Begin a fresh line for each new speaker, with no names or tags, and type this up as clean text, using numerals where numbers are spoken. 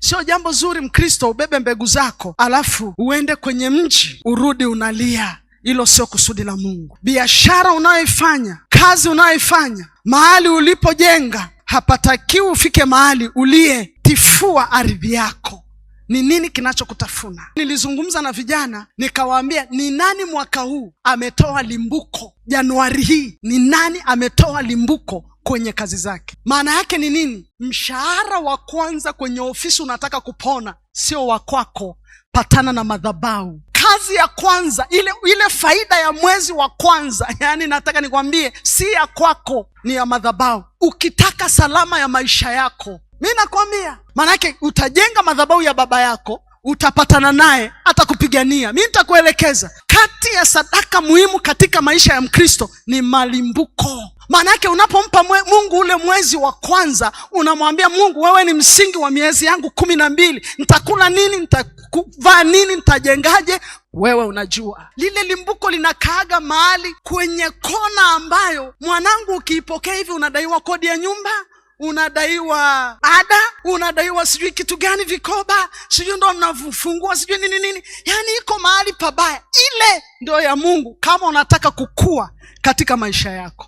Sio jambo zuri Mkristo ubebe mbegu zako alafu uende kwenye mji urudi unalia. Hilo sio kusudi la Mungu. Biashara unayoifanya, kazi unayoifanya, mahali ulipojenga, hapatakiwi ufike mahali ulie tifua ardhi yako. Ni nini kinachokutafuna? Nilizungumza na vijana nikawaambia, ni nani mwaka huu ametoa limbuko? Januari hii ni nani ametoa limbuko kwenye kazi zake? Maana yake ni nini? Mshahara wa kwanza kwenye ofisi unataka kupona sio wa kwako, patana na madhabahu. Kazi ya kwanza, ile faida ya mwezi wa kwanza, yani nataka nikwambie, si ya kwako, ni ya madhabahu. Ukitaka salama ya maisha yako, mimi nakwambia, maana yake utajenga madhabahu ya baba yako, utapatana naye, atakupigania. Mimi nitakuelekeza. Kati ya sadaka muhimu katika maisha ya Mkristo ni malimbuko. Maana yake unapompa Mungu ule mwezi wa kwanza, unamwambia Mungu, wewe ni msingi wa miezi yangu 12. Nitakula nini? Nitakuvaa nini? Nitajengaje? Wewe unajua. Lile limbuko linakaaga mahali kwenye kona ambayo, mwanangu, ukiipokea hivi unadaiwa kodi ya nyumba, unadaiwa ada, unadaiwa sijui kitu gani, vikoba, sijui ndo unafungua sijui nini. Yani iko mahali pabaya. Ile ndio ya Mungu kama unataka kukua katika maisha yako.